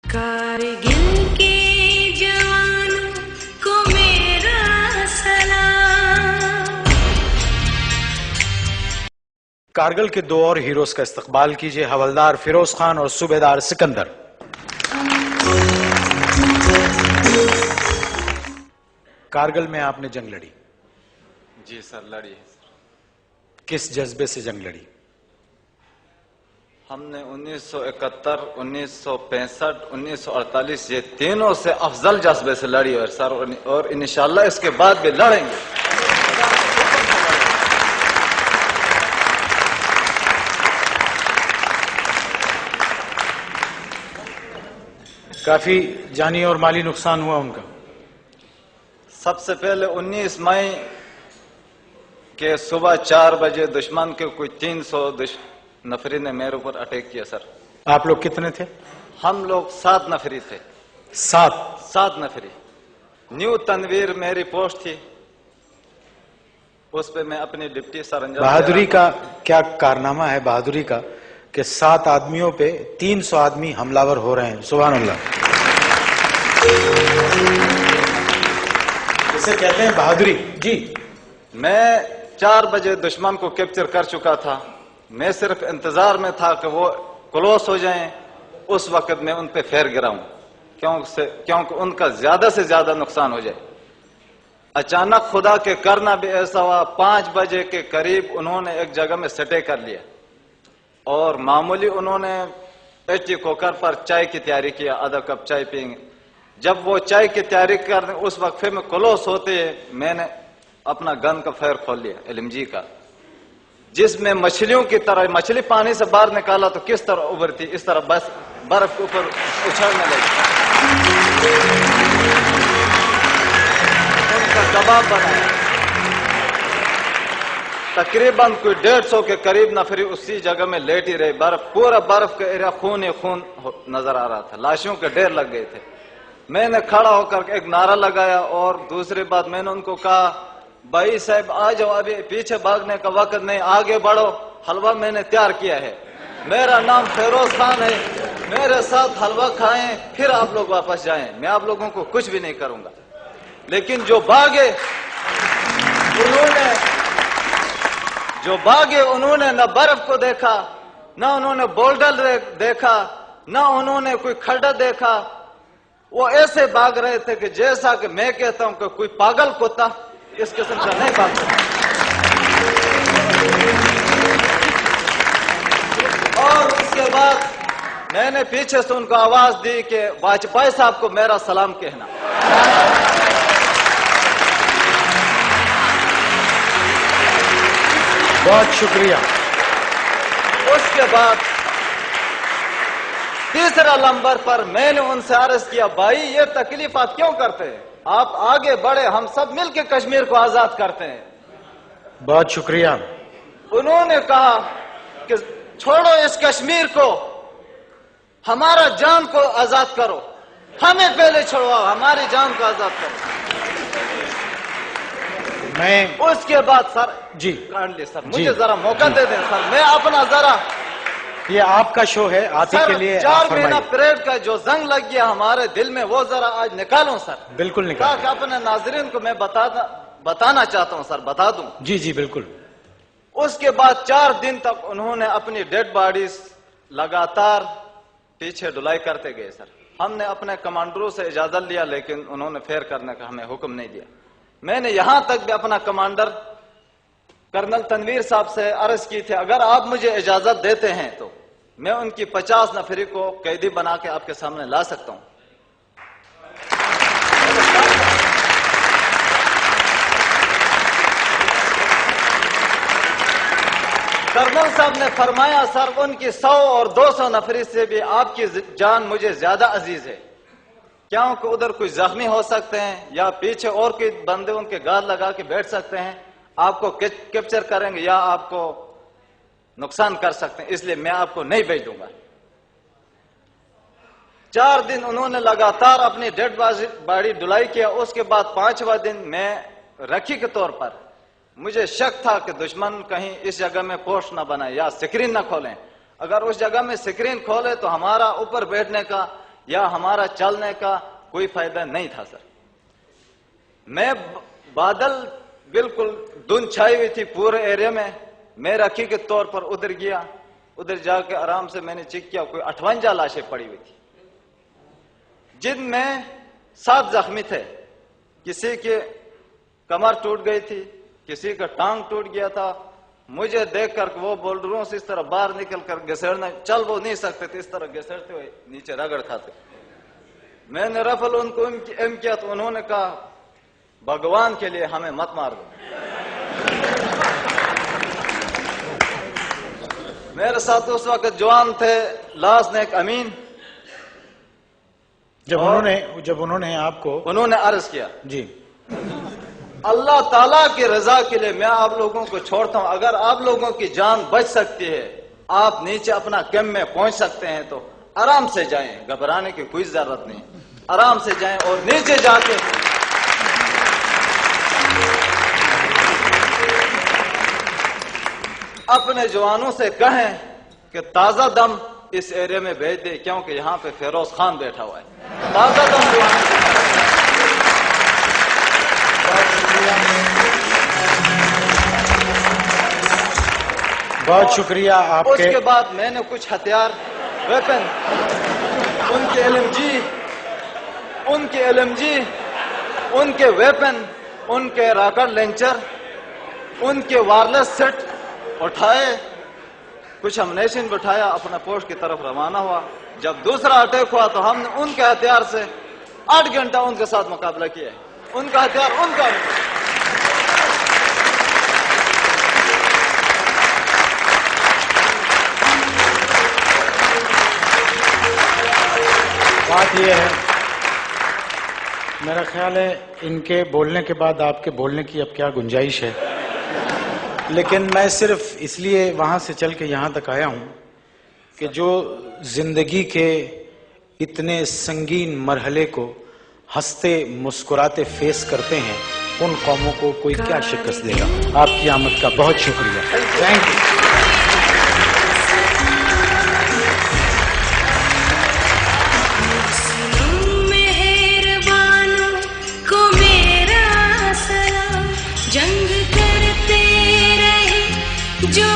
कारगिल के जवानों को मेरा सलाम। कारगिल के दो और हीरोज का इस्तकबाल कीजिए, हवलदार फिरोज खान और सूबेदार सिकंदर। कारगिल में आपने जंग लड़ी। जी सर, लड़ी है। किस जज्बे से जंग लड़ी? हमने 1971, 1965, 1948 ये तीनों से अफजल जज्बे से लड़ी है सर, और इंशाल्लाह इसके बाद भी लड़ेंगे। काफी जानी और माली नुकसान हुआ उनका। सबसे पहले 19 मई के सुबह 4 बजे दुश्मन के कोई 300 नफरी ने मेरे ऊपर अटैक किया सर। आप लोग कितने थे? हम लोग 7 नफरी थे। 7 नफरी। न्यू तनवीर मेरी पोस्ट थी, उस पे मैं अपनी डिप्टी सरंजाम। बहादुरी का क्या कारनामा है बहादुरी का कि 7 आदमियों पे 300 आदमी हमलावर हो रहे हैं। सुभान अल्लाह। इसे कहते हैं बहादुरी। जी, मैं 4 बजे दुश्मन को कैप्चर कर चुका था। मैं सिर्फ इंतजार में था कि वो क्लोज हो जाएं, उस वक्त मैं उन पे फेर गिराऊं, क्योंकि उनका ज्यादा से ज्यादा नुकसान हो जाए। अचानक खुदा के करना भी ऐसा हुआ, 5 बजे के करीब उन्होंने एक जगह में सटे कर लिया और मामूली उन्होंने एटी कुकर पर चाय की तैयारी किया, आधा कप चाय पियेंगे। जब वो चाय की तैयारी कर उस वक्त में क्लोज होते मैंने अपना गन का फायर खोल लिया, LMG का, जिसमें मछलियों की तरह मछली पानी से बाहर निकाला तो किस तरह उभरती, इस तरह बस बर्फ के ऊपर उछलने लगी। उनका दबाव बनाया। तकरीबन कोई 150 के करीब नफरी उसी जगह में लेट ही रहे। पूरा बर्फ का एरिया खून ही खून नजर आ रहा था, लाशों के ढेर लग गए थे। मैंने खड़ा होकर एक नारा लगाया और दूसरी बात मैंने उनको कहा, भाई साहब आ जाओ, अभी पीछे भागने का वक्त नहीं, आगे बढ़ो। हलवा मैंने तैयार किया है, मेरा नाम फिरोज खान है, मेरे साथ हलवा खाएं, फिर आप लोग वापस जाएं, मैं आप लोगों को कुछ भी नहीं करूंगा। लेकिन जो भागे उन्होंने न बर्फ को देखा, न उन्होंने बोल्डर देखा, न उन्होंने कोई खड्डा देखा। वो ऐसे भाग रहे थे कि जैसा कि मैं कहता हूं कि कोई पागल कुत्ता इस किस्म का नहीं भागता। और उसके बाद मैंने पीछे से उनको आवाज दी कि वाजपेयी साहब को मेरा सलाम कहना। बहुत शुक्रिया। उसके बाद तीसरा नंबर पर मैंने उनसे अर्ज किया, भाई ये तकलीफ आप क्यों करते हैं, आप आगे बढ़े, हम सब मिलकर कश्मीर को आजाद करते हैं। बहुत शुक्रिया। उन्होंने कहा कि छोड़ो इस कश्मीर को, हमारा जान को आजाद करो, हमें पहले छोड़वाओ, हमारी जान को आजाद करो। मैं उसके बाद सर जी काट ले सर, मुझे जरा मौका दे दें सर, मैं अपना जरा, ये आपका शो है, आप ही के लिए 4 महीना परेड का जो जंग लग गया हमारे दिल में, वो जरा आज निकालूं सर। बिल्कुल निकाल। अपने नाजरीन को मैं बताना चाहता हूं सर, बता दूं। जी जी बिल्कुल। उसके बाद 4 दिन तक उन्होंने अपनी डेड बॉडीज लगातार पीछे ढुलाई करते गए सर। हमने अपने कमांडरों से इजाजत लिया, लेकिन उन्होंने फेर करने का हमें हुक्म नहीं दिया। मैंने यहां तक भी अपना कमांडर कर्नल तनवीर साहब से अर्ज की थी, अगर आप मुझे इजाजत देते हैं तो मैं उनकी 50 नफरी को कैदी बना के आपके सामने ला सकता हूं। कर्नल साहब ने फरमाया, सर उनकी 100 और 200 नफरी से भी आपकी जान मुझे ज्यादा अजीज है, क्योंकि उधर कोई जख्मी हो सकते हैं या पीछे और कोई बंदे उनके गाल लगा के बैठ सकते हैं, आपको कैप्चर करेंगे या आपको नुकसान कर सकते हैं, इसलिए मैं आपको नहीं भेज दूंगा। 4 दिन उन्होंने लगातार अपनी डेड बॉडी ढुलाई किया। उसके बाद 5वां दिन मैं रखी के तौर पर मुझे शक था कि दुश्मन कहीं इस जगह में पोस्ट ना बनाए या स्क्रीन ना खोलें। अगर उस जगह में स्क्रीन खोले तो हमारा ऊपर बैठने का یا ہمارا چلنے کا کوئی فائدہ نہیں تھا سر. میں بادل بالکل دھند چھائی ہوئی تھی پورے ایریا میں. میں رکھی کے طور پر ادھر گیا. ادھر جا کے آرام سے میں نے چیک کیا, کوئی 58 لاشیں پڑی ہوئی تھی, جن میں 7 زخمی تھے. کسی کے کمر ٹوٹ گئی تھی, کسی کا ٹانگ ٹوٹ گیا تھا. مجھے دیکھ کر وہ بولڈروں سے اس طرح باہر نکل کر گھسیڑنا, چل وہ نہیں سکتے تھے, اس طرح گھسیڑتے ہوئے نیچے رگڑ کھاتے. میں نے رفل ان کو ایم کیا تو انہوں نے کہا بھگوان کے لیے ہمیں مت مار دو. میرے ساتھ اس وقت جوان تھے لاس نیک امین. جب انہوں نے آپ کو انہوں نے عرض کیا جی اللہ تعالیٰ کی رضا کے لیے میں آپ لوگوں کو چھوڑتا ہوں, اگر آپ لوگوں کی جان بچ سکتی ہے, آپ نیچے اپنا کیمپ میں پہنچ سکتے ہیں تو آرام سے جائیں, گھبرانے کی کوئی ضرورت نہیں. آرام سے جائیں اور نیچے جا کے اپنے جوانوں سے کہیں کہ تازہ دم اس ایریا میں بھیج دے, کیونکہ یہاں پہ فیروز خان بیٹھا ہوا ہے. تازہ دم جوانوں سے بہت شکریہ آپ اس کے بعد میں نے کچھ ہتھیار ویپن, ان کے ایل ایم جی, ان کے ویپن, ان کے راکٹ لانچر, ان کے وائرلیس سیٹ اٹھائے, کچھ امنیشن بٹھایا, اپنا پوسٹ کی طرف روانہ ہوا. جب دوسرا اٹیک ہوا تو ہم نے ان کے ہتھیار سے 8 گھنٹہ ان کے ساتھ مقابلہ کیا. ان کا ہتھیار ان کا بات یہ ہے, میرا خیال ہے ان کے بولنے کے بعد آپ کے بولنے کی اب کیا گنجائش ہے, لیکن میں صرف اس لیے وہاں سے چل کے یہاں تک آیا ہوں کہ جو زندگی کے اتنے سنگین مرحلے کو ہنستے مسکراتے فیس کرتے ہیں, ان قوموں کو کوئی کیا شکست دے گا. آپ کی آمد کا بہت شکریہ. Thank you. مہربانوں کو میرا سلام, جنگ کرتے رہے جو